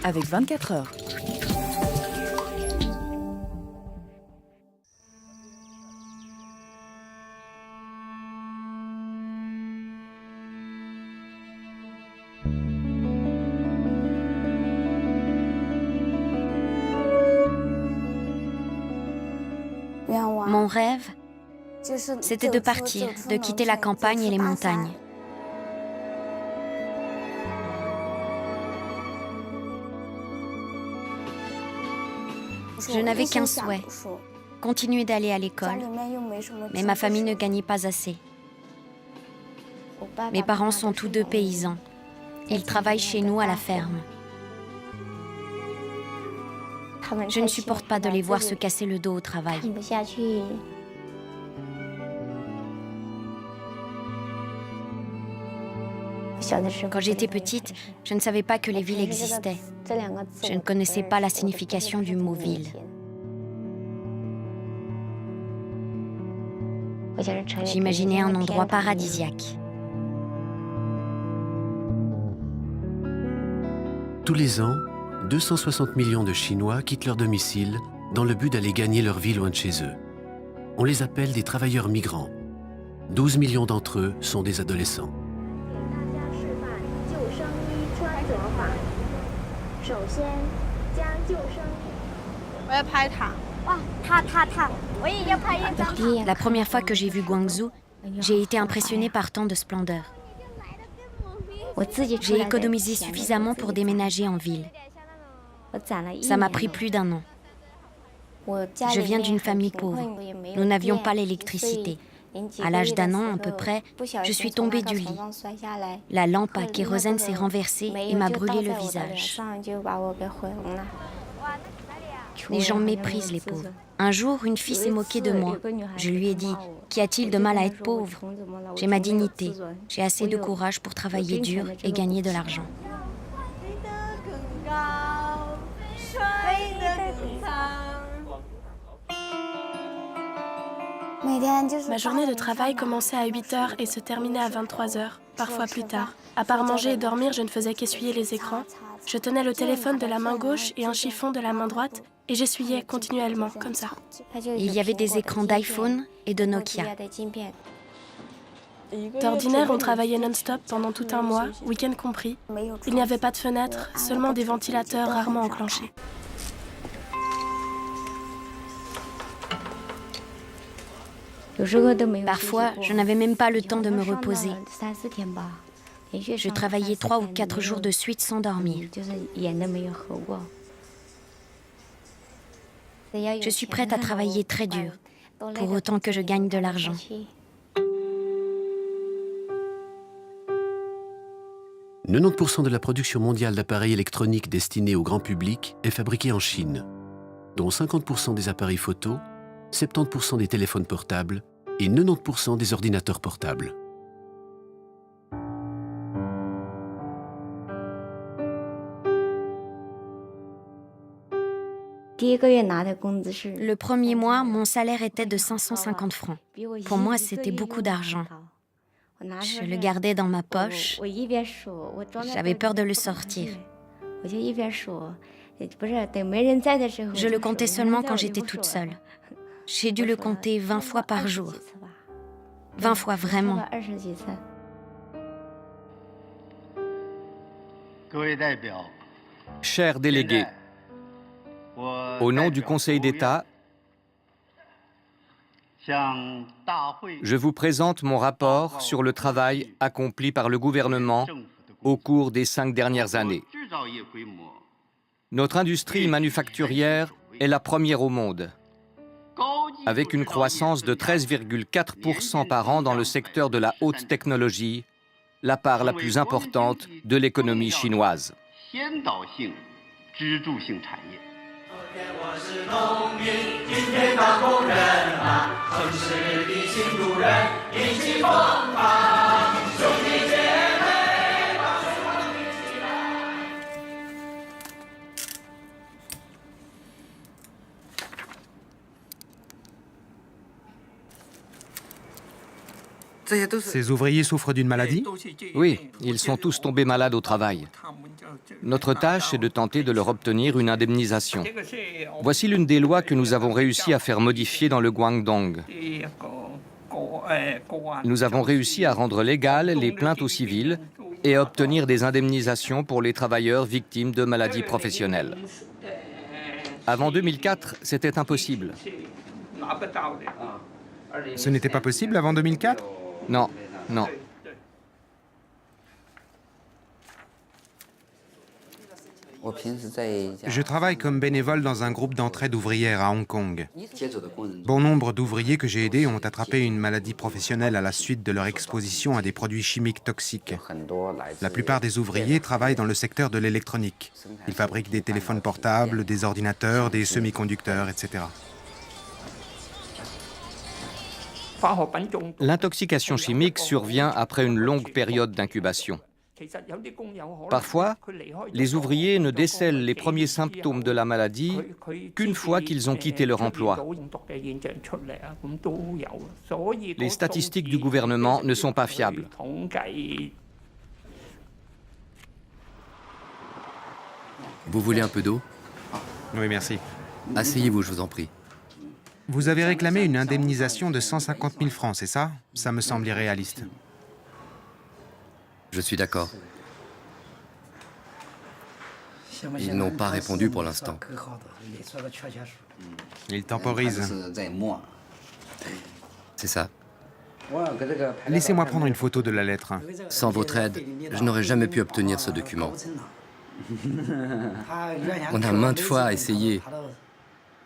avec 24 heures. Mon rêve, c'était de partir, de quitter la campagne et les montagnes. Je n'avais qu'un souhait, continuer d'aller à l'école, mais ma famille ne gagnait pas assez. Mes parents sont tous deux paysans. Ils travaillent chez nous à la ferme. Je ne supporte pas de les voir se casser le dos au travail. Quand j'étais petite, je ne savais pas que les villes existaient. Je ne connaissais pas la signification du mot ville. J'imaginais un endroit paradisiaque. Tous les ans, 260 millions de Chinois quittent leur domicile dans le but d'aller gagner leur vie loin de chez eux. On les appelle des travailleurs migrants. 12 millions d'entre eux sont des adolescents. La première fois que j'ai vu Guangzhou, j'ai été impressionnée par tant de splendeur. J'ai économisé suffisamment pour déménager en ville. Ça m'a pris plus d'1 an. Je viens d'une famille pauvre. Nous n'avions pas l'électricité. À l'âge d'1 an à peu près, je suis tombée du lit. La lampe à kérosène s'est renversée et m'a brûlé le visage. Les gens méprisent les pauvres. Un jour, une fille s'est moquée de moi. Je lui ai dit « Qu'y a-t-il de mal à être pauvre ? J'ai ma dignité. J'ai assez de courage pour travailler dur et gagner de l'argent. » Ma journée de travail commençait à 8 h et se terminait à 23 h, parfois plus tard. À part manger et dormir, je ne faisais qu'essuyer les écrans. Je tenais le téléphone de la main gauche et un chiffon de la main droite et j'essuyais continuellement, comme ça. Il y avait des écrans d'iPhone et de Nokia. D'ordinaire, on travaillait non-stop pendant tout un mois, week-end compris. Il n'y avait pas de fenêtres, seulement des ventilateurs rarement enclenchés. Parfois, je n'avais même pas le temps de me reposer. Je travaillais 3 ou 4 jours de suite sans dormir. Je suis prête à travailler très dur, pour autant que je gagne de l'argent. « 90% de la production mondiale d'appareils électroniques destinés au grand public est fabriquée en Chine, dont 50% des appareils photo, 70% des téléphones portables et 90% des ordinateurs portables. Le premier mois, mon salaire était de 550 francs. Pour moi, c'était beaucoup d'argent. Je le gardais dans ma poche. J'avais peur de le sortir. Je le comptais seulement quand j'étais toute seule. J'ai dû le compter 20 fois par jour. 20 fois vraiment. Chers délégués, au nom du Conseil d'État, je vous présente mon rapport sur le travail accompli par le gouvernement au cours des 5 dernières années. Notre industrie manufacturière est la première au monde, avec une croissance de 13,4% par an dans le secteur de la haute technologie, la part la plus importante de l'économie chinoise. Ces ouvriers souffrent d'une maladie? Oui, ils sont tous tombés malades au travail. Notre tâche est de tenter de leur obtenir une indemnisation. Voici l'une des lois que nous avons réussi à faire modifier dans le Guangdong. Nous avons réussi à rendre légales les plaintes aux civils et à obtenir des indemnisations pour les travailleurs victimes de maladies professionnelles. Avant 2004, c'était impossible. Ce n'était pas possible avant 2004? Non, non. Je travaille comme bénévole dans un groupe d'entraide ouvrière à Hong Kong. Bon nombre d'ouvriers que j'ai aidés ont attrapé une maladie professionnelle à la suite de leur exposition à des produits chimiques toxiques. La plupart des ouvriers travaillent dans le secteur de l'électronique. Ils fabriquent des téléphones portables, des ordinateurs, des semi-conducteurs, etc. L'intoxication chimique survient après une longue période d'incubation. Parfois, les ouvriers ne décèlent les premiers symptômes de la maladie qu'une fois qu'ils ont quitté leur emploi. Les statistiques du gouvernement ne sont pas fiables. Vous voulez un peu d'eau? Oui, merci. Asseyez-vous, je vous en prie. Vous avez réclamé une indemnisation de 150 000 francs, c'est ça? Ça me semble irréaliste. Je suis d'accord. Ils n'ont pas répondu pour l'instant. Ils temporisent. C'est ça. Laissez-moi prendre une photo de la lettre. Sans votre aide, je n'aurais jamais pu obtenir ce document. On a maintes fois essayé,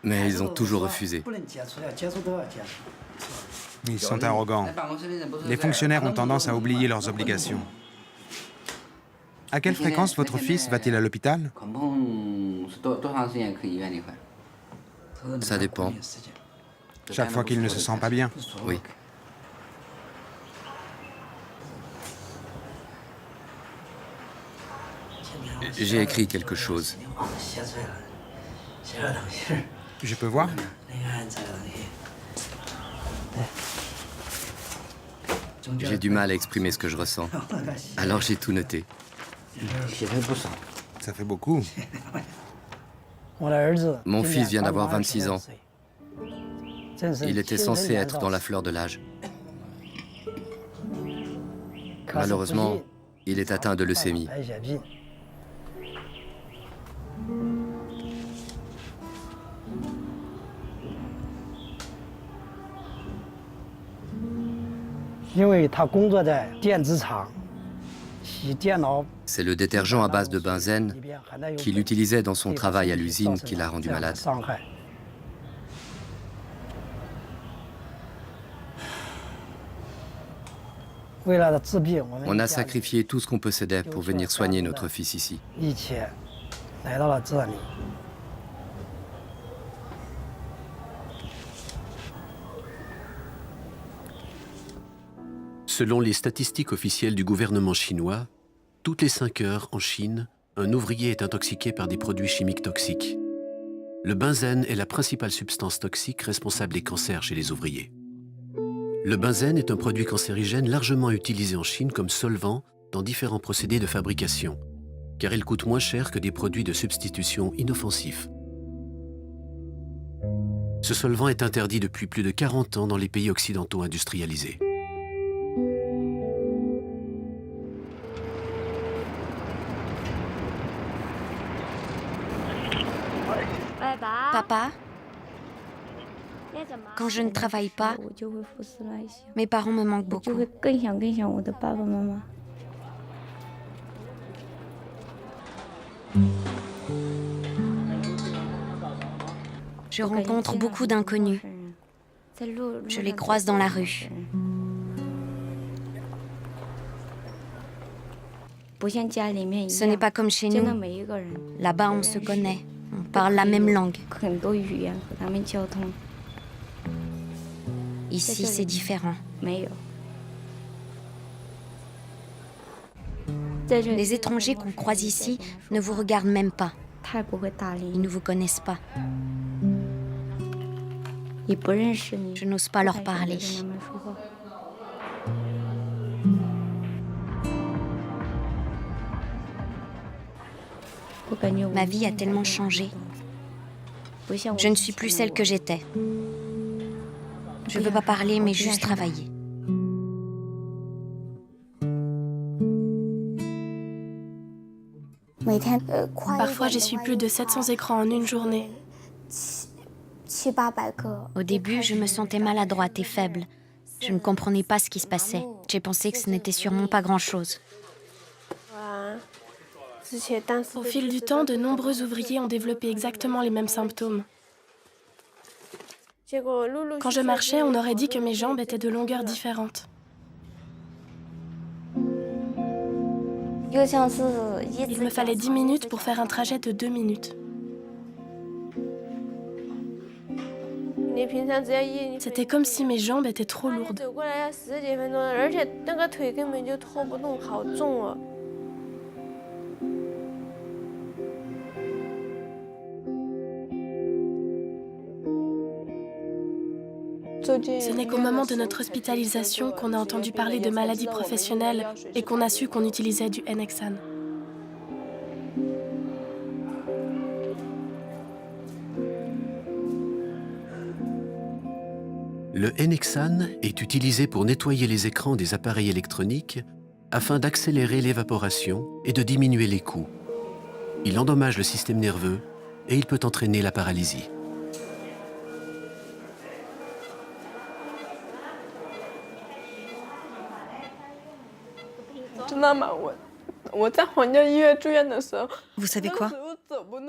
mais ils ont toujours refusé. Ils sont arrogants. Les fonctionnaires ont tendance à oublier leurs obligations. À quelle fréquence votre fils va-t-il à l'hôpital? Ça dépend. Chaque fois qu'il ne se sent pas bien. Oui. J'ai écrit quelque chose. Je peux voir? J'ai du mal à exprimer ce que je ressens. Alors j'ai tout noté. Ça fait beaucoup. Mon fils vient d'avoir 26 ans. Il était censé être dans la fleur de l'âge. Malheureusement, il est atteint de leucémie. C'est le détergent à base de benzène qu'il utilisait dans son travail à l'usine qui l'a rendu malade. On a sacrifié tout ce qu'on possédait pour venir soigner notre fils ici. Selon les statistiques officielles du gouvernement chinois, toutes les 5 heures en Chine, un ouvrier est intoxiqué par des produits chimiques toxiques. Le benzène est la principale substance toxique responsable des cancers chez les ouvriers. Le benzène est un produit cancérigène largement utilisé en Chine comme solvant dans différents procédés de fabrication, car il coûte moins cher que des produits de substitution inoffensifs. Ce solvant est interdit depuis plus de 40 ans dans les pays occidentaux industrialisés. Papa, quand je ne travaille pas, mes parents me manquent beaucoup. Je rencontre beaucoup d'inconnus. Je les croise dans la rue. Ce n'est pas comme chez nous. Là-bas, on se connaît. On parle la même langue. Ici, c'est différent. Les étrangers qu'on croise ici ne vous regardent même pas. Ils ne vous connaissent pas. Je n'ose pas leur parler. Ma vie a tellement changé. Je ne suis plus celle que j'étais. Je ne veux pas parler, mais juste travailler. Parfois, j'essuie plus de 700 écrans en une journée. Au début, je me sentais maladroite et faible. Je ne comprenais pas ce qui se passait. J'ai pensé que ce n'était sûrement pas grand-chose. Au fil du temps, de nombreux ouvriers ont développé exactement les mêmes symptômes. Quand je marchais, on aurait dit que mes jambes étaient de longueurs différentes. Il me fallait 10 minutes pour faire un trajet de 2 minutes. C'était comme si mes jambes étaient trop lourdes. Ce n'est qu'au moment de notre hospitalisation qu'on a entendu parler de maladies professionnelles et qu'on a su qu'on utilisait du N-Hexane. Le N-Hexane est utilisé pour nettoyer les écrans des appareils électroniques afin d'accélérer l'évaporation et de diminuer les coûts. Il endommage le système nerveux et il peut entraîner la paralysie. Vous savez quoi?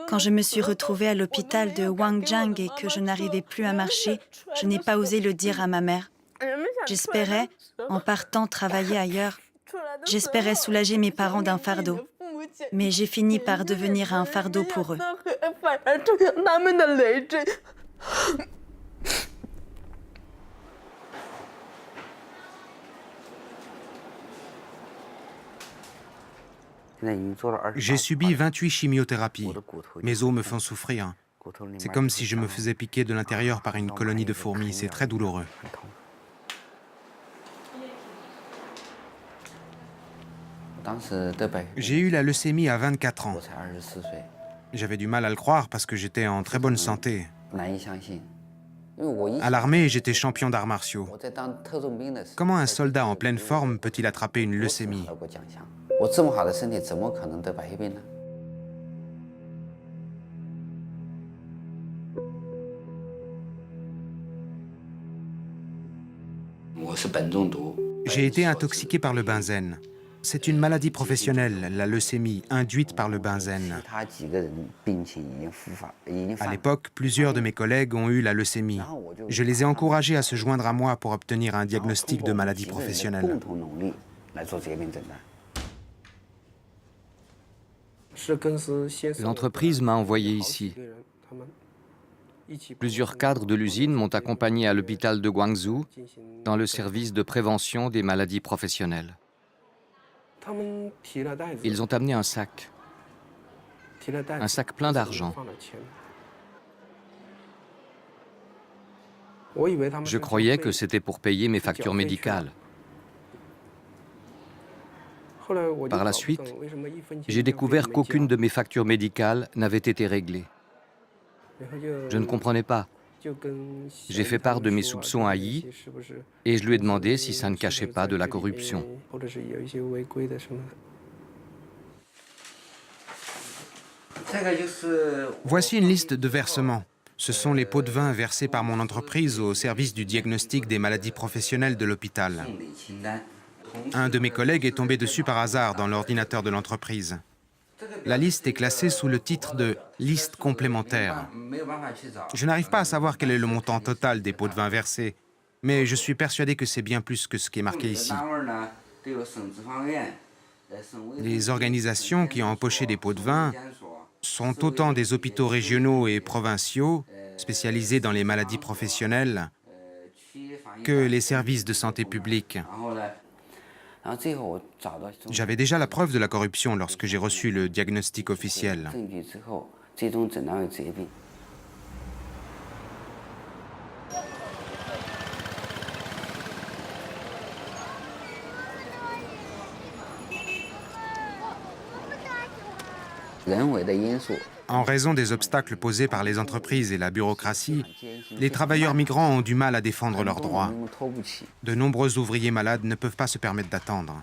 Quand je me suis retrouvée à l'hôpital de Wangjiang et que je n'arrivais plus à marcher, je n'ai pas osé le dire à ma mère. J'espérais, en partant travailler ailleurs, j'espérais soulager mes parents d'un fardeau. Mais j'ai fini par devenir un fardeau pour eux. J'ai subi 28 chimiothérapies. Mes os me font souffrir. C'est comme si je me faisais piquer de l'intérieur par une colonie de fourmis. C'est très douloureux. J'ai eu la leucémie à 24 ans. J'avais du mal à le croire parce que j'étais en très bonne santé. À l'armée, j'étais champion d'arts martiaux. Comment un soldat en pleine forme peut-il attraper une leucémie ? J'ai été intoxiqué par le benzène. C'est une maladie professionnelle, la leucémie, induite par le benzène. À l'époque, plusieurs de mes collègues ont eu la leucémie. Je les ai encouragés à se joindre à moi pour obtenir un diagnostic de maladie professionnelle. L'entreprise m'a envoyé ici. Plusieurs cadres de l'usine m'ont accompagné à l'hôpital de Guangzhou dans le service de prévention des maladies professionnelles. Ils ont amené un sac plein d'argent. Je croyais que c'était pour payer mes factures médicales. Par la suite, j'ai découvert qu'aucune de mes factures médicales n'avait été réglée. Je ne comprenais pas. J'ai fait part de mes soupçons à Yi et je lui ai demandé si ça ne cachait pas de la corruption. Voici une liste de versements. Ce sont les pots de vin versés par mon entreprise au service du diagnostic des maladies professionnelles de l'hôpital. Un de mes collègues est tombé dessus par hasard dans l'ordinateur de l'entreprise. La liste est classée sous le titre de « liste complémentaire ». Je n'arrive pas à savoir quel est le montant total des pots de vin versés, mais je suis persuadé que c'est bien plus que ce qui est marqué ici. Les organisations qui ont empoché des pots de vin sont autant des hôpitaux régionaux et provinciaux, spécialisés dans les maladies professionnelles, que les services de santé publique. J'avais déjà la preuve de la corruption lorsque j'ai reçu le diagnostic officiel. En raison des obstacles posés par les entreprises et la bureaucratie, les travailleurs migrants ont du mal à défendre leurs droits. De nombreux ouvriers malades ne peuvent pas se permettre d'attendre.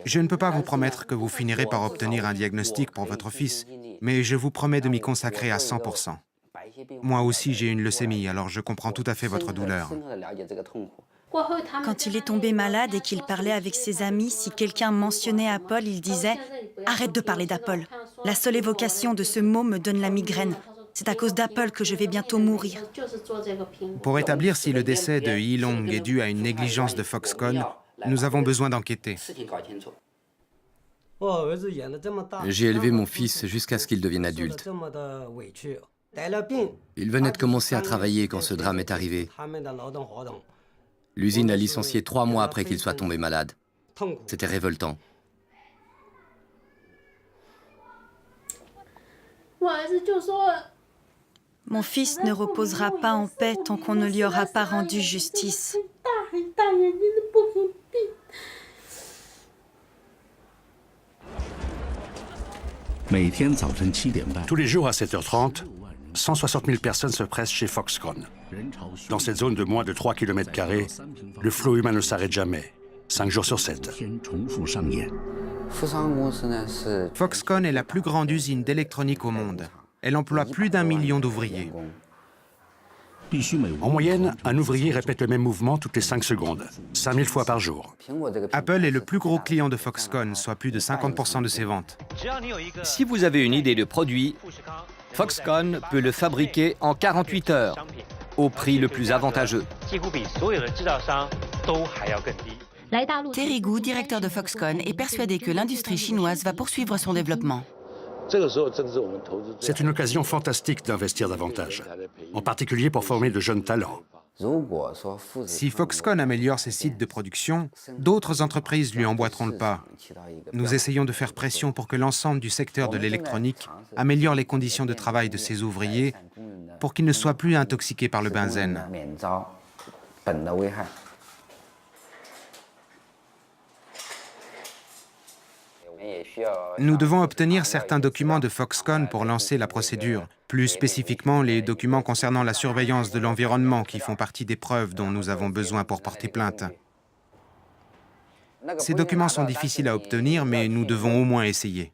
Je ne peux pas vous promettre que vous finirez par obtenir un diagnostic pour votre fils, mais je vous promets de m'y consacrer à 100%. Moi aussi, j'ai une leucémie, alors je comprends tout à fait votre douleur. Quand il est tombé malade et qu'il parlait avec ses amis, si quelqu'un mentionnait Apple, il disait « Arrête de parler d'Apple. La seule évocation de ce mot me donne la migraine. C'est à cause d'Apple que je vais bientôt mourir. » Pour établir si le décès de Hee-long est dû à une négligence de Foxconn, nous avons besoin d'enquêter. J'ai élevé mon fils jusqu'à ce qu'il devienne adulte. Il venait de commencer à travailler quand ce drame est arrivé. L'usine l'a licencié 3 mois après qu'il soit tombé malade. C'était révoltant. Mon fils ne reposera pas en paix tant qu'on ne lui aura pas rendu justice. Tous les jours à 7h30, 160 000 personnes se pressent chez Foxconn. Dans cette zone de moins de 3 km², le flot humain ne s'arrête jamais, 5 jours sur 7. Foxconn est la plus grande usine d'électronique au monde. Elle emploie plus d'1 million d'ouvriers. En moyenne, un ouvrier répète le même mouvement toutes les 5 secondes, 5000 fois par jour. Apple est le plus gros client de Foxconn, soit plus de 50% de ses ventes. Si vous avez une idée de produit, Foxconn peut le fabriquer en 48 heures, au prix le plus avantageux. Terry Gu, directeur de Foxconn, est persuadé que l'industrie chinoise va poursuivre son développement. C'est une occasion fantastique d'investir davantage, en particulier pour former de jeunes talents. Si Foxconn améliore ses sites de production, d'autres entreprises lui emboîteront le pas. Nous essayons de faire pression pour que l'ensemble du secteur de l'électronique améliore les conditions de travail de ses ouvriers pour qu'ils ne soient plus intoxiqués par le benzène. Nous devons obtenir certains documents de Foxconn pour lancer la procédure, plus spécifiquement les documents concernant la surveillance de l'environnement qui font partie des preuves dont nous avons besoin pour porter plainte. Ces documents sont difficiles à obtenir, mais nous devons au moins essayer.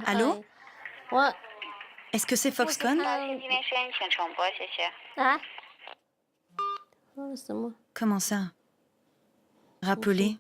Allô? Est-ce que c'est Foxconn? Comment ça? Rappelez.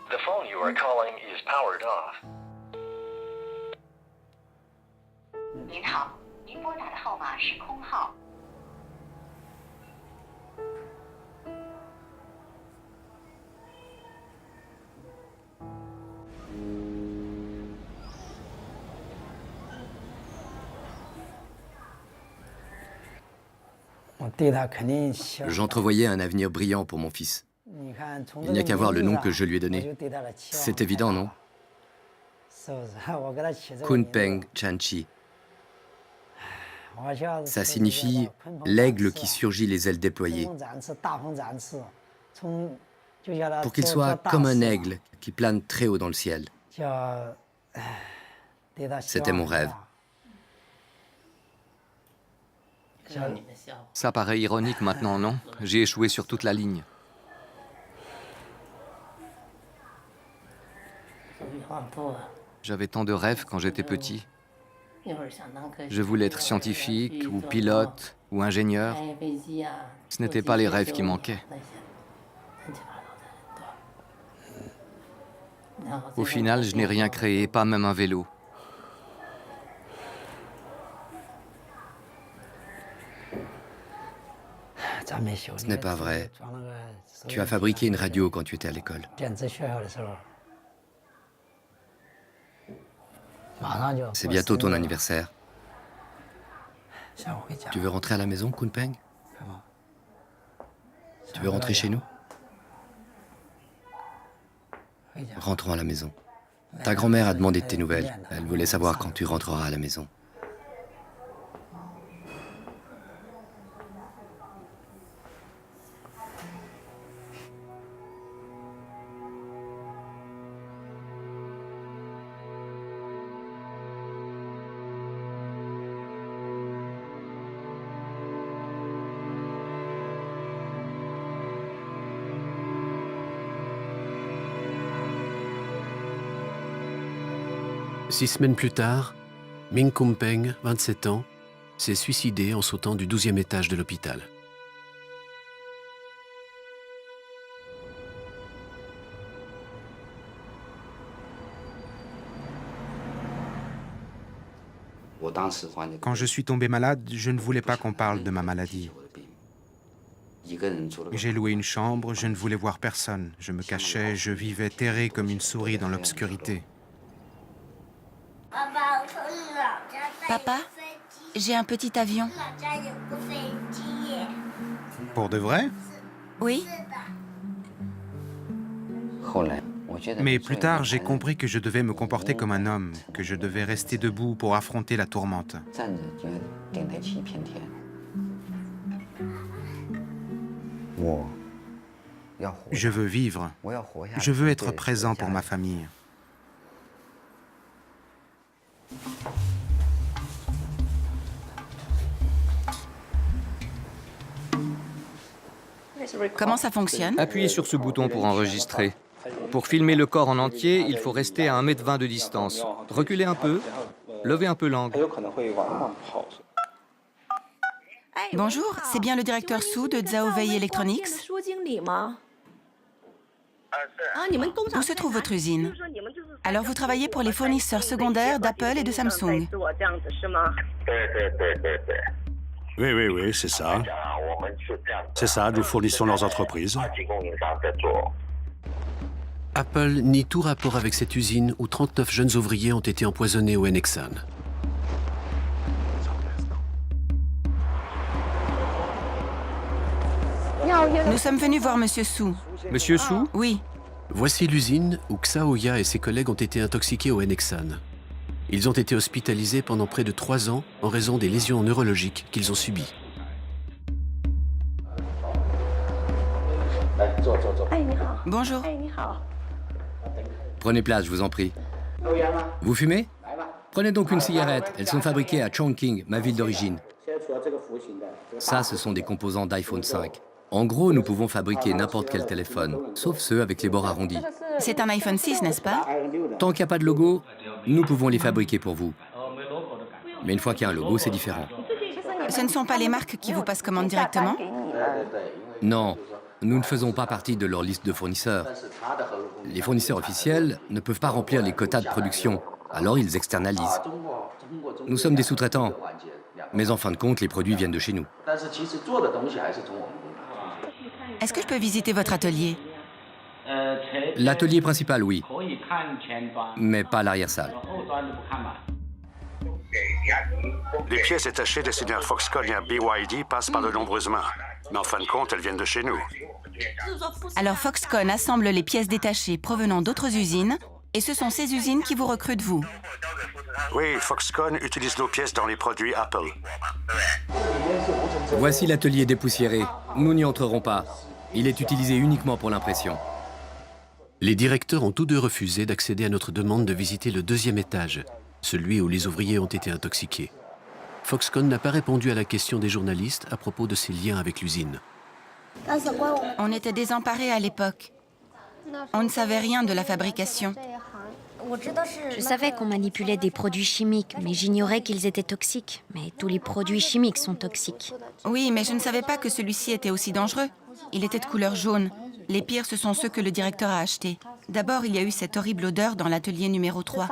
The phone you are calling is powered off. 您好，您拨打的号码是空号。J'entrevoyais un avenir brillant pour mon fils. Il n'y a qu'à voir le nom que je lui ai donné. C'est évident, non? Kunpeng Chanchi. Ça signifie l'aigle qui surgit les ailes déployées. Pour qu'il soit comme un aigle qui plane très haut dans le ciel. C'était mon rêve. Ça paraît ironique maintenant, non? J'ai échoué sur toute la ligne. J'avais tant de rêves quand j'étais petit. Je voulais être scientifique, ou pilote, ou ingénieur. Ce n'étaient pas les rêves qui manquaient. Au final, je n'ai rien créé, pas même un vélo. Ce n'est pas vrai. Tu as fabriqué une radio quand tu étais à l'école. C'est bientôt ton anniversaire. Tu veux rentrer à la maison, Kunpeng? Tu veux rentrer chez nous? Rentrons à la maison. Ta grand-mère a demandé de tes nouvelles. Elle voulait savoir quand tu rentreras à la maison. Six semaines plus tard, Ming Kunpeng, 27 ans, s'est suicidé en sautant du 12e étage de l'hôpital. Quand je suis tombé malade, je ne voulais pas qu'on parle de ma maladie. J'ai loué une chambre, je ne voulais voir personne. Je me cachais, je vivais terré comme une souris dans l'obscurité. Papa, j'ai un petit avion. Pour de vrai? Oui. Mais plus tard, j'ai compris que je devais me comporter comme un homme, que je devais rester debout pour affronter la tourmente. Je veux vivre. Je veux être présent pour ma famille. Comment ça fonctionne? Appuyez sur ce bouton pour enregistrer. Pour filmer le corps en entier, il faut rester à 1,20 m de distance. Reculez un peu, levez un peu l'angle. Bonjour, c'est bien le directeur Su de Zhaowei Electronics? Où se trouve votre usine? Alors vous travaillez pour les fournisseurs secondaires d'Apple et de Samsung. Oui, c'est ça. C'est ça, nous fournissons leurs entreprises. Apple nie tout rapport avec cette usine où 39 jeunes ouvriers ont été empoisonnés au Hennexan. Nous sommes venus voir Monsieur Su. Monsieur Su? Oui. Voici l'usine où Xiaoya et ses collègues ont été intoxiqués au Hennexan. Ils ont été hospitalisés pendant près de 3 ans en raison des lésions neurologiques qu'ils ont subies. Bonjour. Prenez place, je vous en prie. Vous fumez? Prenez donc une cigarette. Elles sont fabriquées à Chongqing, ma ville d'origine. Ça, ce sont des composants d'iPhone 5. En gros, nous pouvons fabriquer n'importe quel téléphone, sauf ceux avec les bords arrondis. C'est un iPhone 6, n'est-ce pas? Tant qu'il n'y a pas de logo, nous pouvons les fabriquer pour vous. Mais une fois qu'il y a un logo, c'est différent. Ce ne sont pas les marques qui vous passent commande directement? Non, nous ne faisons pas partie de leur liste de fournisseurs. Les fournisseurs officiels ne peuvent pas remplir les quotas de production, alors ils externalisent. Nous sommes des sous-traitants, mais en fin de compte, les produits viennent de chez nous. Est-ce que je peux visiter votre atelier? L'atelier principal, oui, mais pas l'arrière-salle. Les pièces détachées destinées à Foxconn et à BYD passent par de nombreuses mains. Mais en fin de compte, elles viennent de chez nous. Alors Foxconn assemble les pièces détachées provenant d'autres usines, et ce sont ces usines qui vous recrutent vous. Oui, Foxconn utilise nos pièces dans les produits Apple. Voici l'atelier dépoussiéré. Nous n'y entrerons pas. Il est utilisé uniquement pour l'impression. Les directeurs ont tous deux refusé d'accéder à notre demande de visiter le 2e étage, celui où les ouvriers ont été intoxiqués. Foxconn n'a pas répondu à la question des journalistes à propos de ses liens avec l'usine. On était désemparés à l'époque. On ne savait rien de la fabrication. Je savais qu'on manipulait des produits chimiques, mais j'ignorais qu'ils étaient toxiques. Mais tous les produits chimiques sont toxiques. Oui, mais je ne savais pas que celui-ci était aussi dangereux. Il était de couleur jaune. Les pires, ce sont ceux que le directeur a achetés. D'abord, il y a eu cette horrible odeur dans l'atelier numéro 3.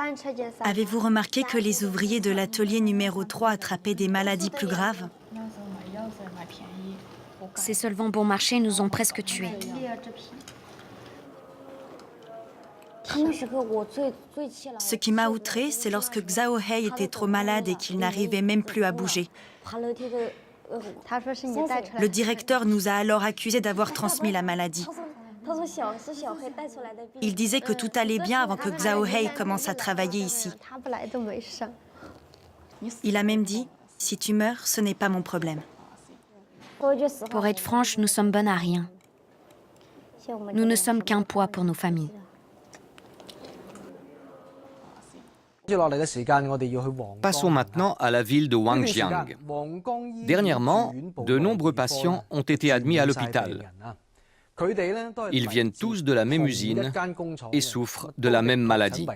Avez-vous remarqué que les ouvriers de l'atelier numéro 3 attrapaient des maladies plus graves? Ces solvants bon marché nous ont presque tués. Ce qui m'a outré, c'est lorsque Xiao Hei était trop malade et qu'il n'arrivait même plus à bouger. Le directeur nous a alors accusés d'avoir transmis la maladie. Il disait que tout allait bien avant que Xiao Hei commence à travailler ici. Il a même dit « Si tu meurs, ce n'est pas mon problème ». Pour être franche, nous sommes bonnes à rien. Nous ne sommes qu'un poids pour nos familles. Passons maintenant à la ville de Wangjiang. Dernièrement, de nombreux patients ont été admis à l'hôpital. Ils viennent tous de la même usine et souffrent de la même maladie.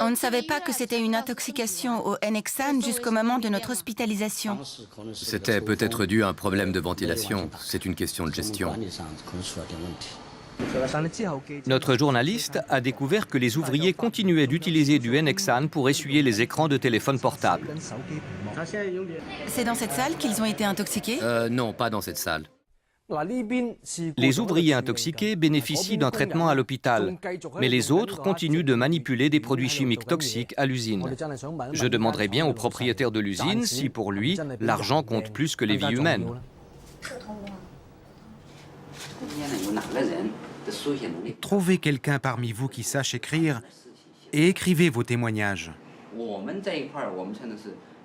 On ne savait pas que c'était une intoxication au N-hexane jusqu'au moment de notre hospitalisation. C'était peut-être dû à un problème de ventilation. C'est une question de gestion. Notre journaliste a découvert que les ouvriers continuaient d'utiliser du N-hexane pour essuyer les écrans de téléphone portable. C'est dans cette salle qu'ils ont été intoxiqués? Non, pas dans cette salle. Les ouvriers intoxiqués bénéficient d'un traitement à l'hôpital, mais les autres continuent de manipuler des produits chimiques toxiques à l'usine. Je demanderai bien au propriétaire de l'usine si, pour lui, l'argent compte plus que les vies humaines. Trouvez quelqu'un parmi vous qui sache écrire et écrivez vos témoignages.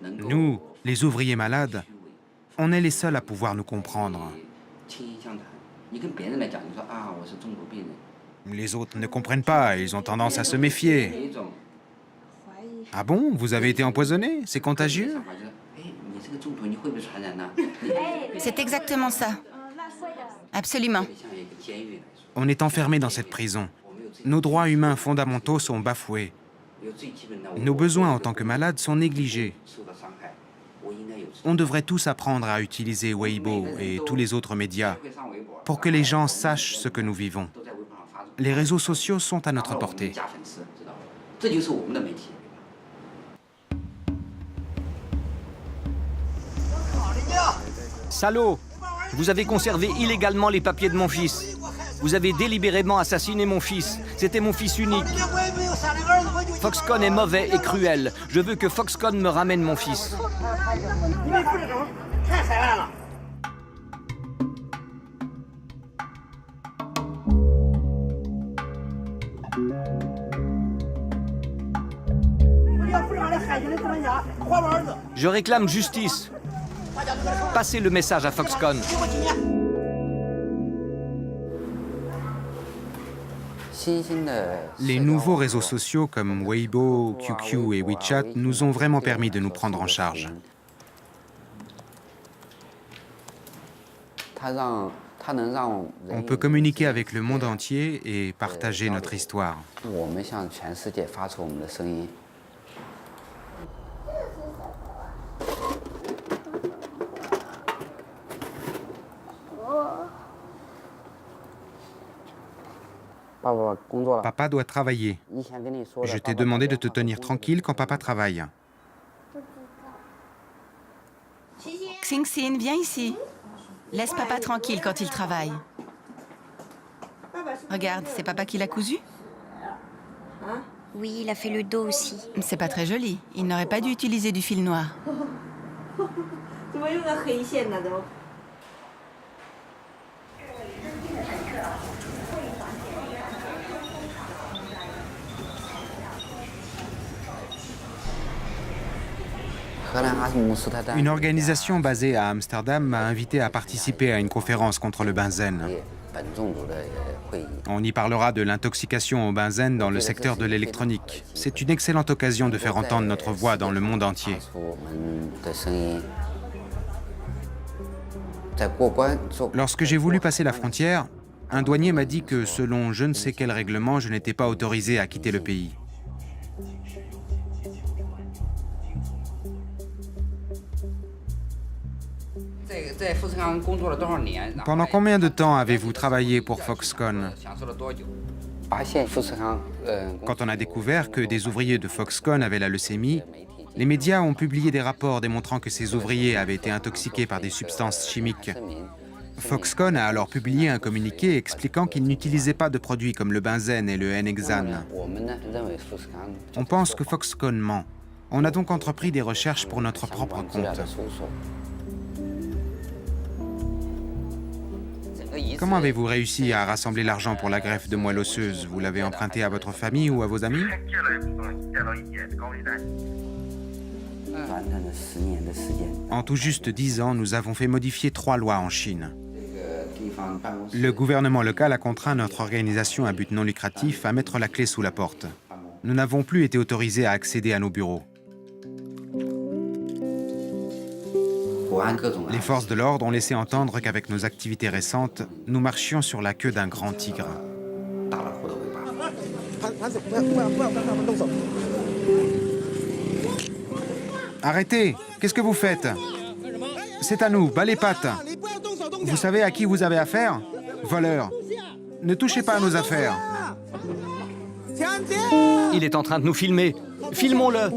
Nous, les ouvriers malades, on est les seuls à pouvoir nous comprendre. Les autres ne comprennent pas, ils ont tendance à se méfier. Ah bon, vous avez été empoisonné? C'est contagieux? C'est exactement ça. Absolument. On est enfermé dans cette prison. Nos droits humains fondamentaux sont bafoués. Nos besoins en tant que malades sont négligés. On devrait tous apprendre à utiliser Weibo et tous les autres médias pour que les gens sachent ce que nous vivons. Les réseaux sociaux sont à notre portée. Salaud! Vous avez conservé illégalement les papiers de mon fils. Vous avez délibérément assassiné mon fils. C'était mon fils unique. Foxconn est mauvais et cruel. Je veux que Foxconn me ramène mon fils. Je réclame justice. Passez le message à Foxconn. Les nouveaux réseaux sociaux comme Weibo, QQ et WeChat nous ont vraiment permis de nous prendre en charge. On peut communiquer avec le monde entier et partager notre histoire. Papa doit travailler. Je t'ai demandé de te tenir tranquille quand papa travaille. Xingxin, viens ici. Laisse papa tranquille quand il travaille. Regarde, c'est papa qui l'a cousu? Oui, il a fait le dos aussi. C'est pas très joli. Il n'aurait pas dû utiliser du fil noir. Une organisation basée à Amsterdam m'a invité à participer à une conférence contre le benzène. On y parlera de l'intoxication au benzène dans le secteur de l'électronique. C'est une excellente occasion de faire entendre notre voix dans le monde entier. Lorsque j'ai voulu passer la frontière, un douanier m'a dit que selon je ne sais quel règlement, je n'étais pas autorisé à quitter le pays. Pendant combien de temps avez-vous travaillé pour Foxconn? Quand on a découvert que des ouvriers de Foxconn avaient la leucémie, Les médias ont publié des rapports démontrant que ces ouvriers avaient été intoxiqués par des substances chimiques. Foxconn a alors publié un communiqué expliquant qu'il n'utilisait pas de produits comme le benzène et le N-hexane. On pense que Foxconn ment. On a donc entrepris des recherches pour notre propre compte. Comment avez-vous réussi à rassembler l'argent pour la greffe de moelle osseuse? Vous l'avez emprunté à votre famille ou à vos amis? En tout juste 10 ans, nous avons fait modifier 3 lois en Chine. Le gouvernement local a contraint notre organisation à but non lucratif à mettre la clé sous la porte. Nous n'avons plus été autorisés à accéder à nos bureaux. Les forces de l'ordre ont laissé entendre qu'avec nos activités récentes, nous marchions sur la queue d'un grand tigre. Arrêtez! Qu'est-ce que vous faites? C'est à nous, bas les pattes! Vous savez à qui vous avez affaire? Voleurs! Ne touchez pas à nos affaires! Il est en train de nous filmer. Filmons-le!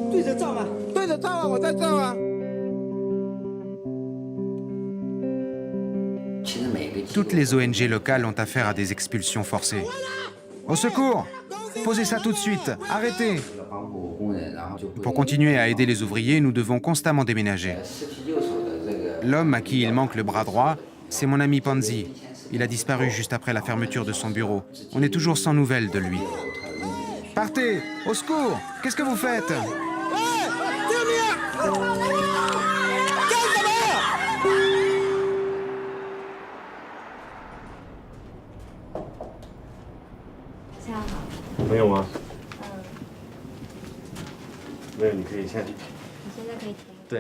Toutes les ONG locales ont affaire à des expulsions forcées. Au secours! Posez ça tout de suite! Arrêtez! Pour continuer à aider les ouvriers, nous devons constamment déménager. L'homme à qui il manque le bras droit, c'est mon ami Panzi. Il a disparu juste après la fermeture de son bureau. On est toujours sans nouvelles de lui. Partez! Au secours! Qu'est-ce que vous faites?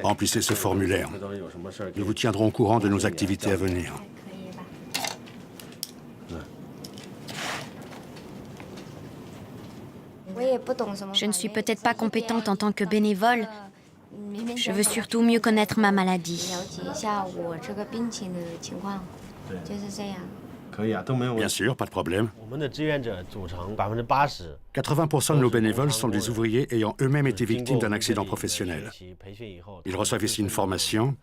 Remplissez ce formulaire. Nous vous tiendrons au courant de nos activités à venir. Je ne suis peut-être pas compétente en tant que bénévole. Je veux surtout mieux connaître ma maladie. Bien sûr, pas de problème. 80% de nos bénévoles sont des ouvriers ayant eux-mêmes été victimes d'un accident professionnel. Ils reçoivent ici une formation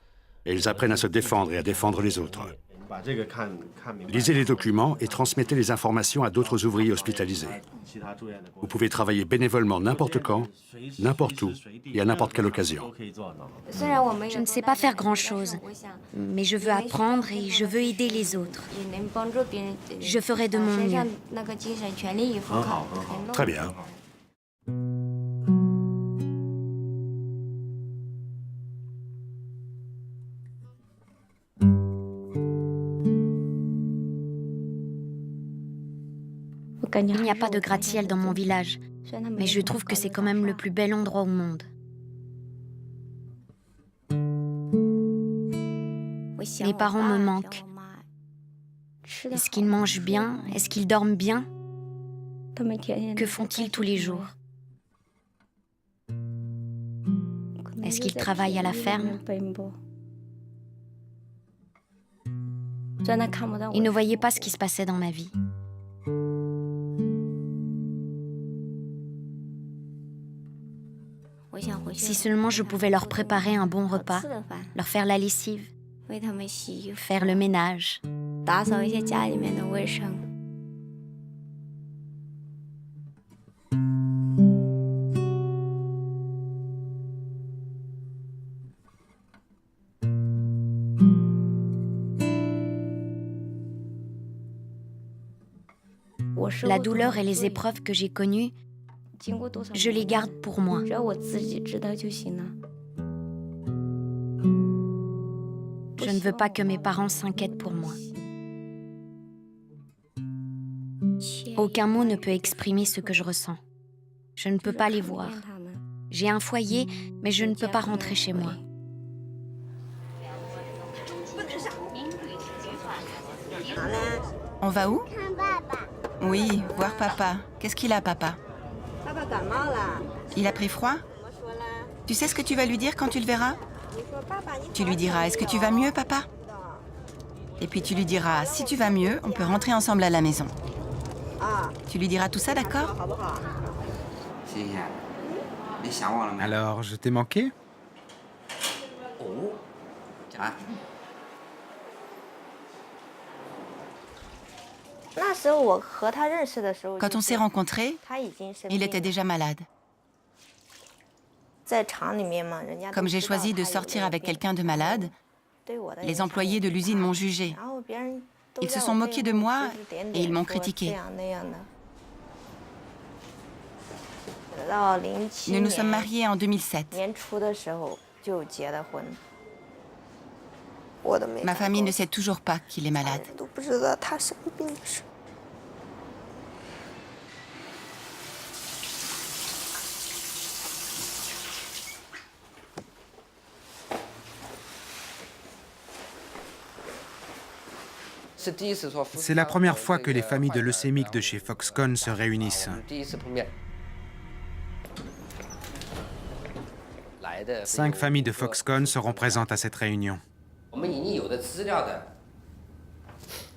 et ils apprennent à se défendre et à défendre les autres. Lisez les documents et transmettez les informations à d'autres ouvriers hospitalisés. Vous pouvez travailler bénévolement n'importe quand, n'importe où et à n'importe quelle occasion. Je ne sais pas faire grand-chose, mais je veux apprendre et je veux aider les autres. Je ferai de mon mieux. Très bien. Il n'y a pas de gratte-ciel dans mon village, mais je trouve que c'est quand même le plus bel endroit au monde. Mes parents me manquent. Est-ce qu'ils mangent bien? Est-ce qu'ils dorment bien? Que font-ils tous les jours? Est-ce qu'ils travaillent à la ferme? Ils ne voyaient pas ce qui se passait dans ma vie. Si seulement je pouvais leur préparer un bon repas, leur faire la lessive, faire le ménage. La douleur et les épreuves que j'ai connues, je les garde pour moi. Je ne veux pas que mes parents s'inquiètent pour moi. Aucun mot ne peut exprimer ce que je ressens. Je ne peux pas les voir. J'ai un foyer, mais je ne peux pas rentrer chez moi. On va où? Oui, voir papa. Qu'est-ce qu'il a, papa? Il a pris froid? Tu sais ce que tu vas lui dire quand tu le verras? Tu lui diras, est-ce que tu vas mieux, papa? Et puis tu lui diras, si tu vas mieux, on peut rentrer ensemble à la maison. Tu lui diras tout ça, d'accord? Alors, je t'ai manqué? Quand on s'est rencontrés, il était déjà malade. Comme j'ai choisi de sortir avec quelqu'un de malade, les employés de l'usine m'ont jugé. Ils se sont moqués de moi et ils m'ont critiqué. Nous nous sommes mariés en 2007. Ma famille ne sait toujours pas qu'il est malade. C'est la première fois que les familles de leucémiques de chez Foxconn se réunissent. 5 familles de Foxconn seront présentes à cette réunion.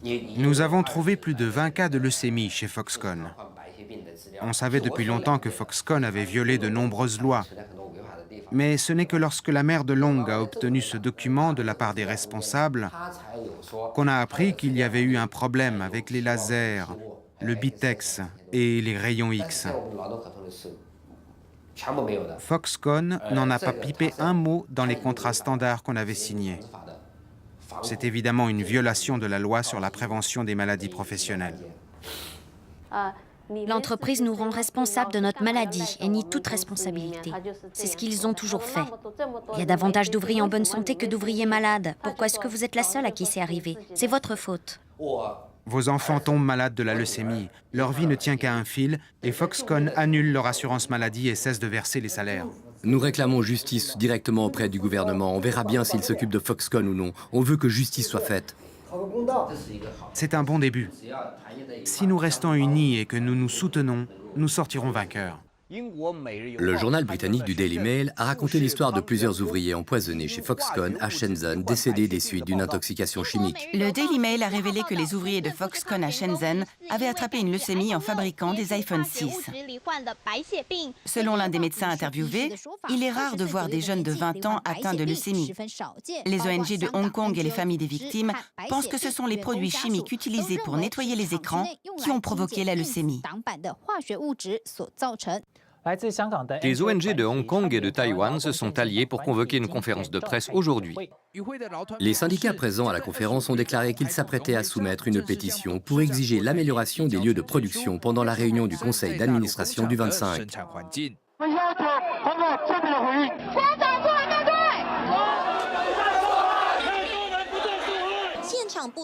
Nous avons trouvé plus de 20 cas de leucémie chez Foxconn. On savait depuis longtemps que Foxconn avait violé de nombreuses lois. Mais ce n'est que lorsque la mère de Long a obtenu ce document de la part des responsables qu'on a appris qu'il y avait eu un problème avec les lasers, le Bitex et les rayons X. Foxconn n'en a pas pipé un mot dans les contrats standards qu'on avait signés. C'est évidemment une violation de la loi sur la prévention des maladies professionnelles. L'entreprise nous rend responsables de notre maladie et nie toute responsabilité. C'est ce qu'ils ont toujours fait. Il y a davantage d'ouvriers en bonne santé que d'ouvriers malades. Pourquoi est-ce que vous êtes la seule à qui c'est arrivé? C'est votre faute. Vos enfants tombent malades de la leucémie. Leur vie ne tient qu'à un fil et Foxconn annule leur assurance maladie et cesse de verser les salaires. Nous réclamons justice directement auprès du gouvernement. On verra bien s'il s'occupe de Foxconn ou non. On veut que justice soit faite. C'est un bon début. Si nous restons unis et que nous nous soutenons, nous sortirons vainqueurs. Le journal britannique du Daily Mail a raconté l'histoire de plusieurs ouvriers empoisonnés chez Foxconn à Shenzhen, décédés des suites d'une intoxication chimique. Le Daily Mail a révélé que les ouvriers de Foxconn à Shenzhen avaient attrapé une leucémie en fabriquant des iPhone 6. Selon l'un des médecins interviewés, il est rare de voir des jeunes de 20 ans atteints de leucémie. Les ONG de Hong Kong et les familles des victimes pensent que ce sont les produits chimiques utilisés pour nettoyer les écrans qui ont provoqué la leucémie. Les ONG de Hong Kong et de Taïwan se sont alliés pour convoquer une conférence de presse aujourd'hui. Les syndicats présents à la conférence ont déclaré qu'ils s'apprêtaient à soumettre une pétition pour exiger l'amélioration des lieux de production pendant la réunion du conseil d'administration du 25.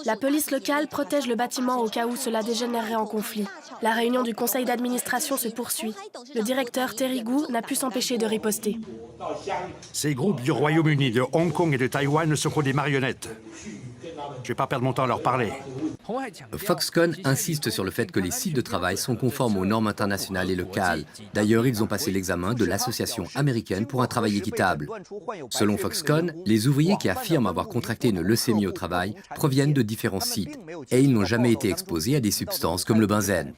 La police locale protège le bâtiment au cas où cela dégénérerait en conflit. La réunion du conseil d'administration se poursuit. Le directeur Terry Gu n'a pu s'empêcher de riposter. Ces groupes du Royaume-Uni, de Hong Kong et de Taïwan ne sont que des marionnettes. Je ne vais pas perdre mon temps à leur parler. Foxconn insiste sur le fait que les sites de travail sont conformes aux normes internationales et locales. D'ailleurs, ils ont passé l'examen de l'Association américaine pour un travail équitable. Selon Foxconn, les ouvriers qui affirment avoir contracté une leucémie au travail proviennent de différents sites et ils n'ont jamais été exposés à des substances comme le benzène.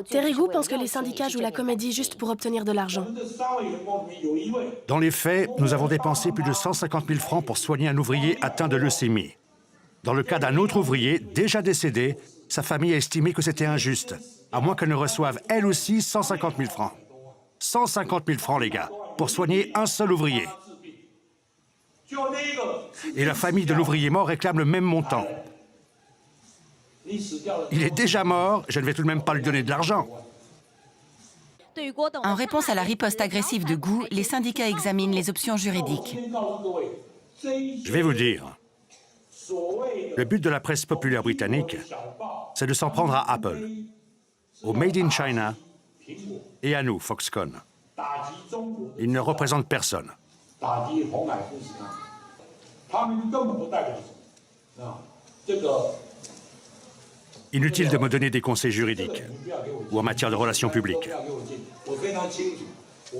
Terry Gu pense que les syndicats jouent la comédie juste pour obtenir de l'argent. Dans les faits, nous avons dépensé plus de 150 000 francs pour soigner un ouvrier atteint de leucémie. Dans le cas d'un autre ouvrier, déjà décédé, sa famille a estimé que c'était injuste, à moins qu'elle ne reçoive elle aussi 150 000 francs. 150 000 francs, les gars, pour soigner un seul ouvrier. Et la famille de l'ouvrier mort réclame le même montant. Il est déjà mort, je ne vais tout de même pas lui donner de l'argent. En réponse à la riposte agressive de Gu, les syndicats examinent les options juridiques. Je vais vous dire. Le but de la presse populaire britannique, c'est de s'en prendre à Apple, au Made in China et à nous, Foxconn. Ils ne représentent personne. Inutile de me donner des conseils juridiques ou en matière de relations publiques.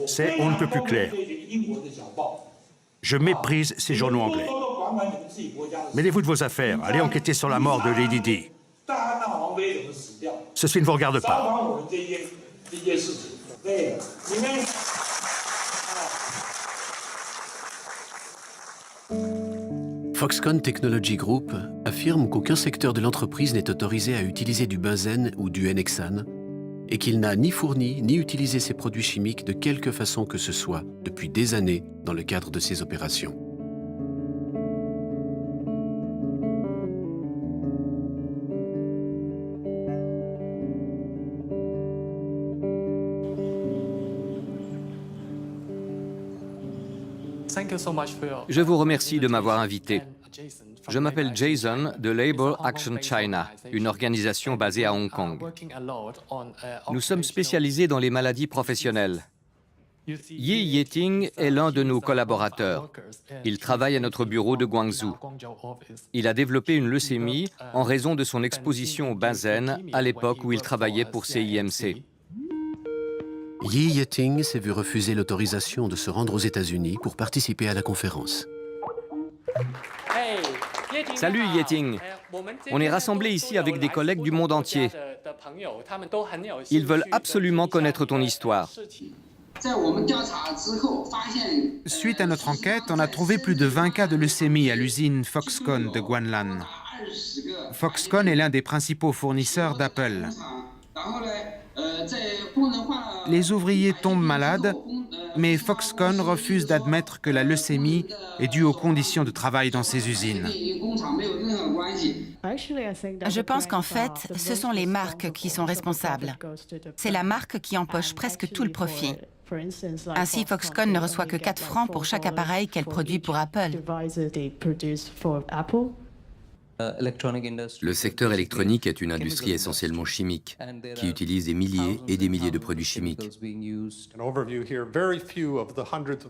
C'est on ne peut plus clair. Je méprise ces journaux anglais. Mêlez-vous de vos affaires, allez enquêter sur la mort de Lady Di. Ceci ne vous regarde pas. Foxconn Technology Group affirme qu'aucun secteur de l'entreprise n'est autorisé à utiliser du benzène ou du N-hexane et qu'il n'a ni fourni ni utilisé ces produits chimiques de quelque façon que ce soit depuis des années dans le cadre de ses opérations. Je vous remercie de m'avoir invité. Je m'appelle Jason de Label Action China, une organisation basée à Hong Kong. Nous sommes spécialisés dans les maladies professionnelles. Yi Yeting est l'un de nos collaborateurs. Il travaille à notre bureau de Guangzhou. Il a développé une leucémie en raison de son exposition au benzène à l'époque où il travaillait pour CIMC. Yi Yeting s'est vu refuser l'autorisation de se rendre aux États-Unis pour participer à la conférence. Salut Yeting. On est rassemblés ici avec des collègues du monde entier. Ils veulent absolument connaître ton histoire. Suite à notre enquête, on a trouvé plus de 20 cas de leucémie à l'usine Foxconn de Guanlan. Foxconn est l'un des principaux fournisseurs d'Apple. Les ouvriers tombent malades, mais Foxconn refuse d'admettre que la leucémie est due aux conditions de travail dans ces usines. Je pense qu'en fait, ce sont les marques qui sont responsables. C'est la marque qui empoche presque tout le profit. Ainsi, Foxconn ne reçoit que 4 francs pour chaque appareil qu'elle produit pour Apple. Le secteur électronique est une industrie essentiellement chimique, qui utilise des milliers et des milliers de produits chimiques.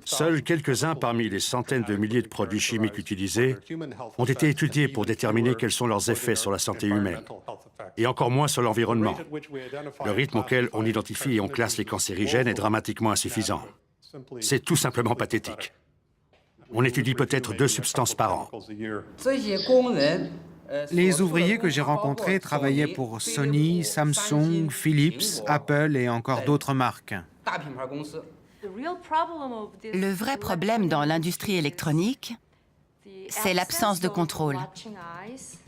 Seuls quelques-uns parmi les centaines de milliers de produits chimiques utilisés ont été étudiés pour déterminer quels sont leurs effets sur la santé humaine, et encore moins sur l'environnement. Le rythme auquel on identifie et on classe les cancérigènes est dramatiquement insuffisant. C'est tout simplement pathétique. On étudie peut-être 2 substances par an. Les ouvriers que j'ai rencontrés travaillaient pour Sony, Samsung, Philips, Apple et encore d'autres marques. Le vrai problème dans l'industrie électronique, c'est l'absence de contrôle.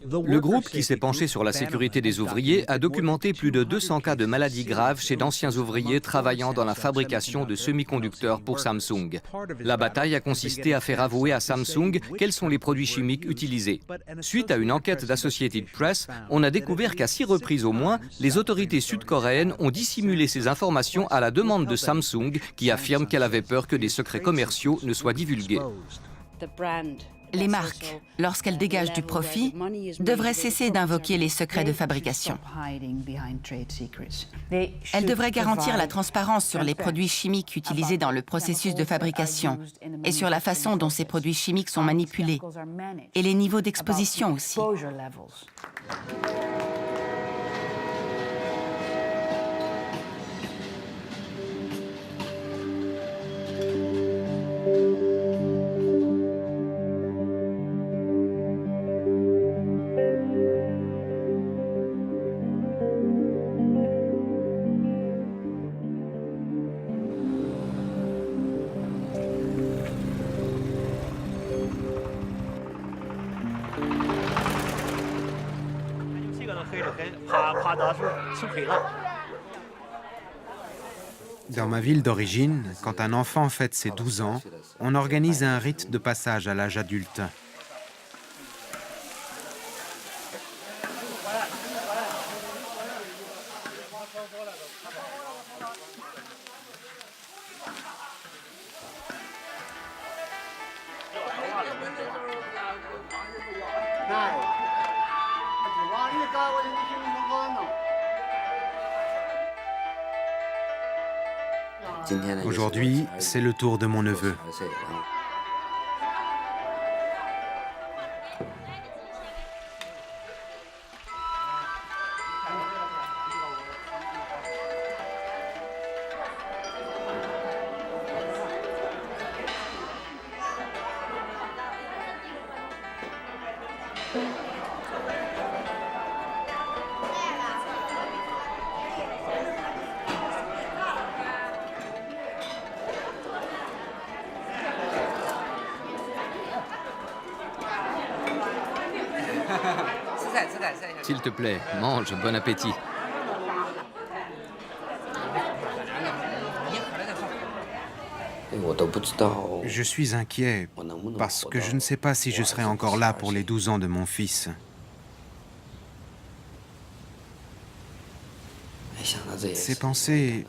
Le groupe qui s'est penché sur la sécurité des ouvriers a documenté plus de 200 cas de maladies graves chez d'anciens ouvriers travaillant dans la fabrication de semi-conducteurs pour Samsung. La bataille a consisté à faire avouer à Samsung quels sont les produits chimiques utilisés. Suite à une enquête d'Associated Press, on a découvert qu'à 6 reprises au moins, les autorités sud-coréennes ont dissimulé ces informations à la demande de Samsung, qui affirme qu'elle avait peur que des secrets commerciaux ne soient divulgués. Les marques, lorsqu'elles dégagent du profit, devraient cesser d'invoquer les secrets de fabrication. Elles devraient garantir la transparence sur les produits chimiques utilisés dans le processus de fabrication et sur la façon dont ces produits chimiques sont manipulés, et les niveaux d'exposition aussi. Dans ma ville d'origine, quand un enfant fête ses 12 ans, on organise un rite de passage à l'âge adulte. Aujourd'hui, c'est le tour de mon neveu. S'il te plaît, mange, bon appétit. Je suis inquiet parce que je ne sais pas si je serai encore là pour les 12 ans de mon fils. Ces pensées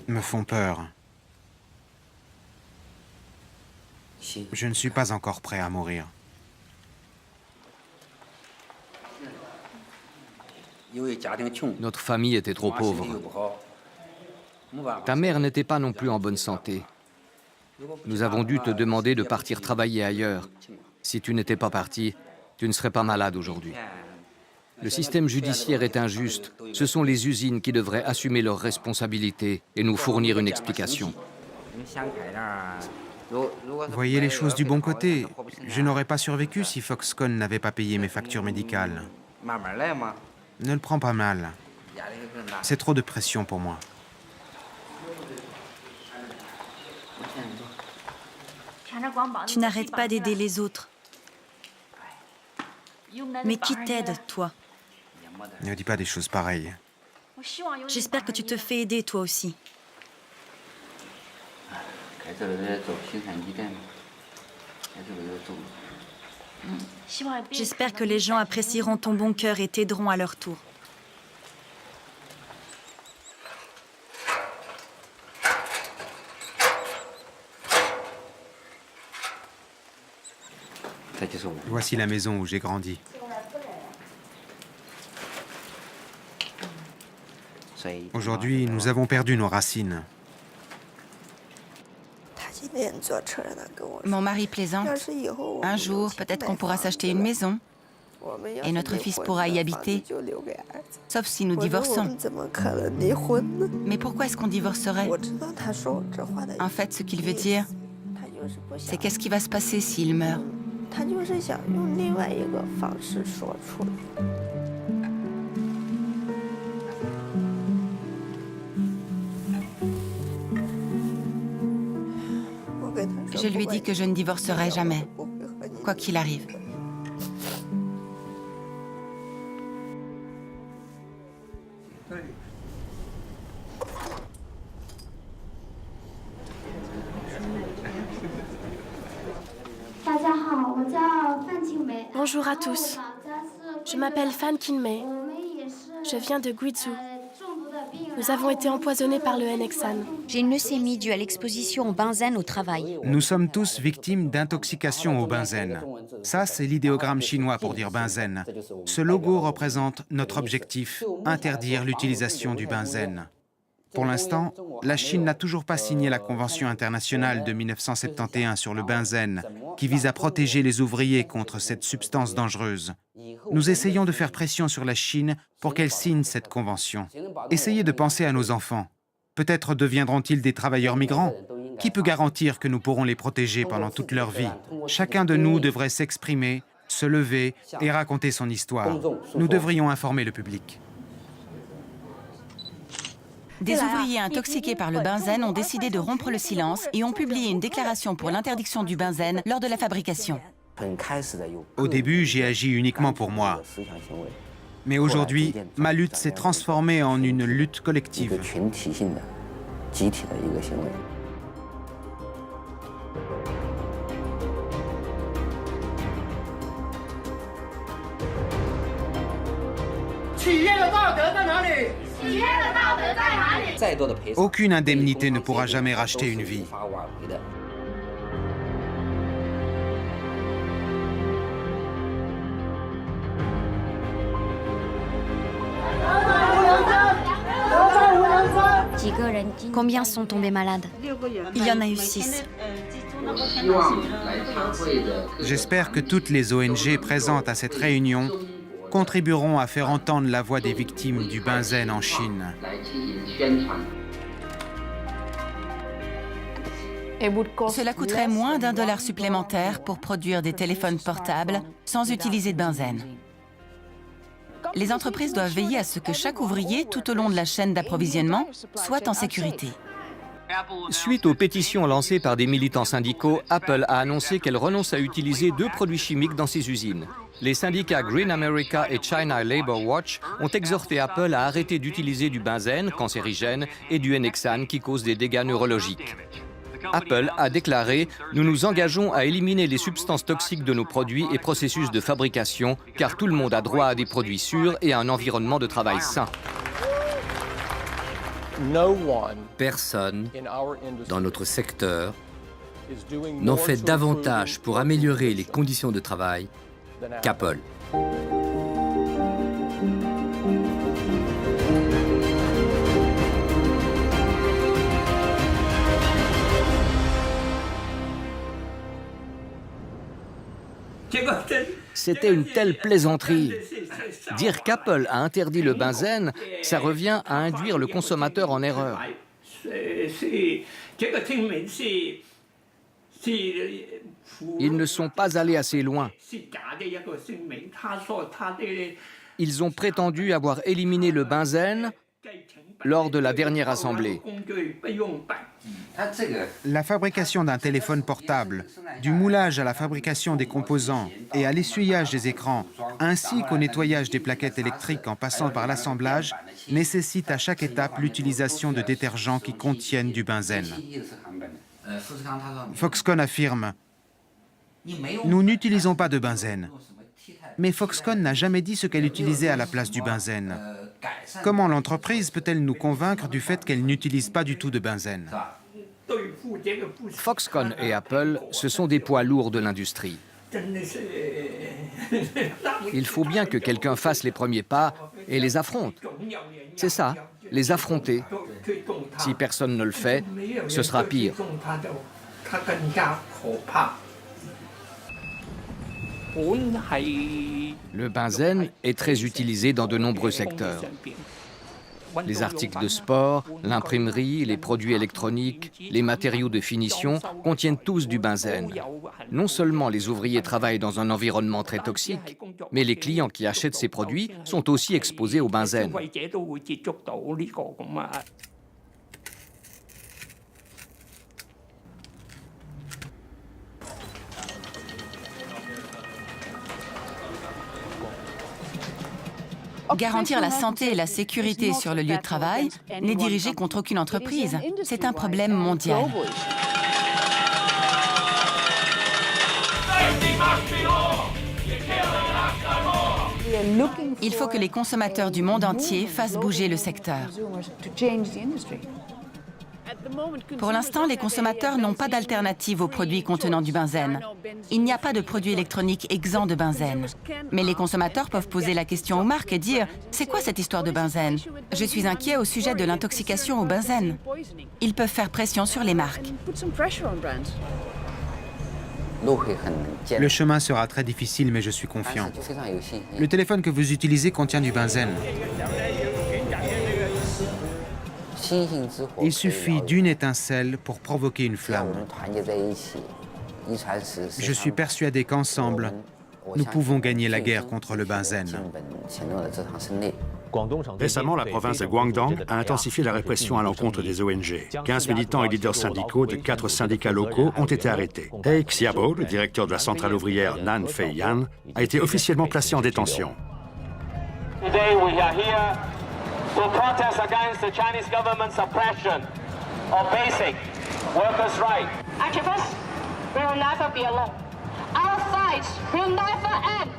me font peur. Je ne suis pas encore prêt à mourir. Notre famille était trop pauvre. Ta mère n'était pas non plus en bonne santé. Nous avons dû te demander de partir travailler ailleurs. Si tu n'étais pas parti, tu ne serais pas malade aujourd'hui. Le système judiciaire est injuste. Ce sont les usines qui devraient assumer leurs responsabilités et nous fournir une explication. Voyez les choses du bon côté. Je n'aurais pas survécu si Foxconn n'avait pas payé mes factures médicales. Ne le prends pas mal. C'est trop de pression pour moi. Tu n'arrêtes pas d'aider les autres. Mais qui t'aide, toi? Ne dis pas des choses pareilles. J'espère que tu te fais aider, toi aussi. J'espère que les gens apprécieront ton bon cœur et t'aideront à leur tour. Voici la maison où j'ai grandi. Aujourd'hui, nous avons perdu nos racines. Mon mari plaisante. Un jour, peut-être qu'on pourra s'acheter une maison. Et notre fils pourra y habiter. Sauf si nous divorçons. Mais pourquoi est-ce qu'on divorcerait? En fait, ce qu'il veut dire, c'est qu'est-ce qui va se passer s'il meurt? Je lui dis que je ne divorcerai jamais, quoi qu'il arrive. Bonjour à tous. Je m'appelle Fan Kinmei. Je viens de Guizhou. Nous avons été empoisonnés par le N-hexane. J'ai une leucémie due à l'exposition au benzène au travail. Nous sommes tous victimes d'intoxication au benzène. Ça, c'est l'idéogramme chinois pour dire benzène. Ce logo représente notre objectif, interdire l'utilisation du benzène. Pour l'instant, la Chine n'a toujours pas signé la Convention internationale de 1971 sur le benzène, qui vise à protéger les ouvriers contre cette substance dangereuse. Nous essayons de faire pression sur la Chine pour qu'elle signe cette convention. Essayez de penser à nos enfants. Peut-être deviendront-ils des travailleurs migrants? Qui peut garantir que nous pourrons les protéger pendant toute leur vie? Chacun de nous devrait s'exprimer, se lever et raconter son histoire. Nous devrions informer le public. Des ouvriers intoxiqués par le benzène ont décidé de rompre le silence et ont publié une déclaration pour l'interdiction du benzène lors de la fabrication. Au début, j'ai agi uniquement pour moi. Mais aujourd'hui, ma lutte s'est transformée en une lutte collective. Aucune indemnité ne pourra jamais racheter une vie. Combien sont tombés malades? Il y en a eu 6. J'espère que toutes les ONG présentes à cette réunion contribueront à faire entendre la voix des victimes du benzène en Chine. Cela coûterait moins d'$1 supplémentaire pour produire des téléphones portables sans utiliser de benzène. Les entreprises doivent veiller à ce que chaque ouvrier, tout au long de la chaîne d'approvisionnement, soit en sécurité. Suite aux pétitions lancées par des militants syndicaux, Apple a annoncé qu'elle renonce à utiliser 2 produits chimiques dans ses usines. Les syndicats Green America et China Labor Watch ont exhorté Apple à arrêter d'utiliser du benzène, cancérigène, et du N-hexane qui causent des dégâts neurologiques. Apple a déclaré « Nous nous engageons à éliminer les substances toxiques de nos produits et processus de fabrication, car tout le monde a droit à des produits sûrs et à un environnement de travail sain. » Personne dans notre secteur n'en fait davantage pour améliorer les conditions de travail qu'Apple. C'était une telle plaisanterie. Dire qu'Apple a interdit le benzène, ça revient à induire le consommateur en erreur. Ils ne sont pas allés assez loin. Ils ont prétendu avoir éliminé le benzène lors de la dernière assemblée. La fabrication d'un téléphone portable, du moulage à la fabrication des composants et à l'essuyage des écrans, ainsi qu'au nettoyage des plaquettes électriques en passant par l'assemblage, nécessite à chaque étape l'utilisation de détergents qui contiennent du benzène. Foxconn affirme « Nous n'utilisons pas de benzène ». Mais Foxconn n'a jamais dit ce qu'elle utilisait à la place du benzène. Comment l'entreprise peut-elle nous convaincre du fait qu'elle n'utilise pas du tout de benzène? Foxconn et Apple, ce sont des poids lourds de l'industrie. Il faut bien que quelqu'un fasse les premiers pas et les affronte. C'est ça, les affronter. Si personne ne le fait, ce sera pire. Le benzène est très utilisé dans de nombreux secteurs. Les articles de sport, l'imprimerie, les produits électroniques, les matériaux de finition contiennent tous du benzène. Non seulement les ouvriers travaillent dans un environnement très toxique, mais les clients qui achètent ces produits sont aussi exposés au benzène. Garantir la santé et la sécurité sur le lieu de travail n'est dirigé contre aucune entreprise. C'est un problème mondial. Il faut que les consommateurs du monde entier fassent bouger le secteur. Pour l'instant, les consommateurs n'ont pas d'alternative aux produits contenant du benzène. Il n'y a pas de produits électroniques exempts de benzène. Mais les consommateurs peuvent poser la question aux marques et dire « C'est quoi cette histoire de benzène? Je suis inquiet au sujet de l'intoxication au benzène. » Ils peuvent faire pression sur les marques. Le chemin sera très difficile, mais je suis confiant. Le téléphone que vous utilisez contient du benzène. Il suffit d'une étincelle pour provoquer une flamme. Je suis persuadé qu'ensemble, nous pouvons gagner la guerre contre le benzène. Récemment, la province de Guangdong a intensifié la répression à l'encontre des ONG. 15 militants et leaders syndicaux de 4 syndicats locaux ont été arrêtés. He Xiaobo, le directeur de la centrale ouvrière Nan Feiyan, a été officiellement placé en détention. To protest against the Chinese government's suppression of basic workers' rights. Activists will never be alone. Our fight will never end.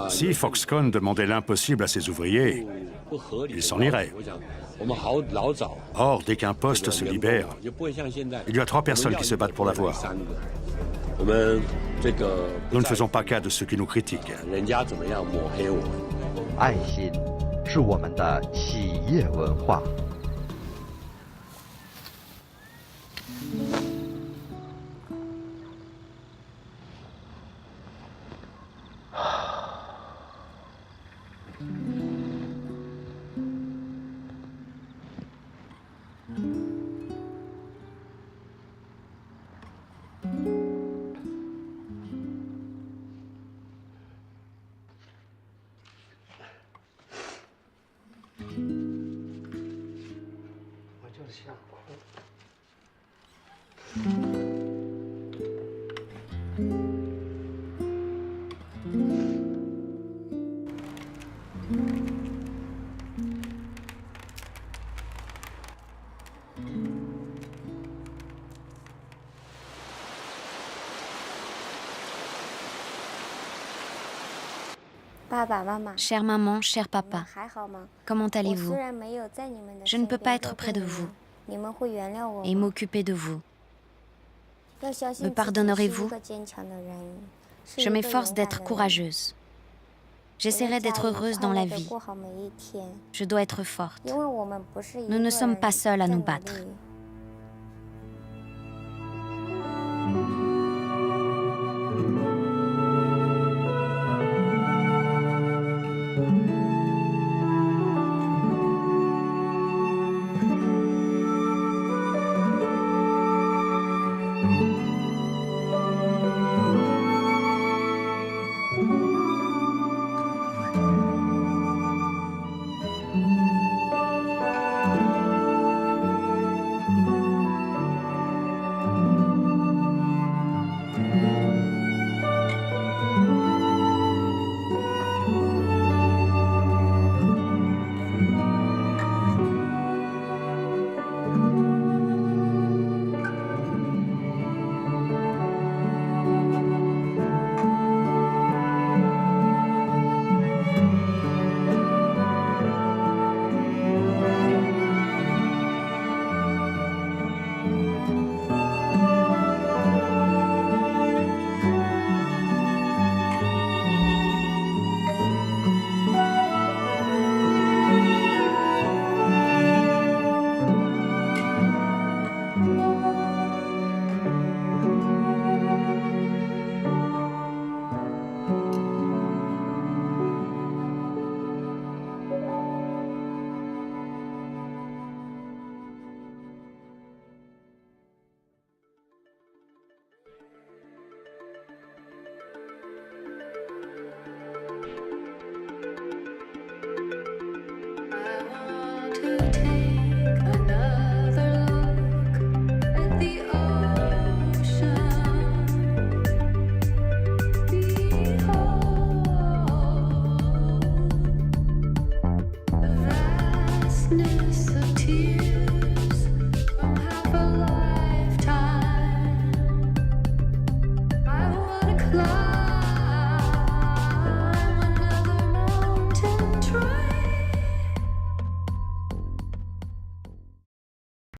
Si Foxconn demandait l'impossible à ses ouvriers, ils s'en iraient. Or, dès qu'un poste se libère, il y a 3 personnes qui se battent pour l'avoir. Nous ne faisons pas cas de ceux qui nous critiquent. Chère maman, cher papa, comment allez-vous? Je ne peux pas être près de vous et m'occuper de vous. Me pardonnerez-vous? Je m'efforce d'être courageuse. J'essaierai d'être heureuse dans la vie. Je dois être forte. Nous ne sommes pas seuls à nous battre.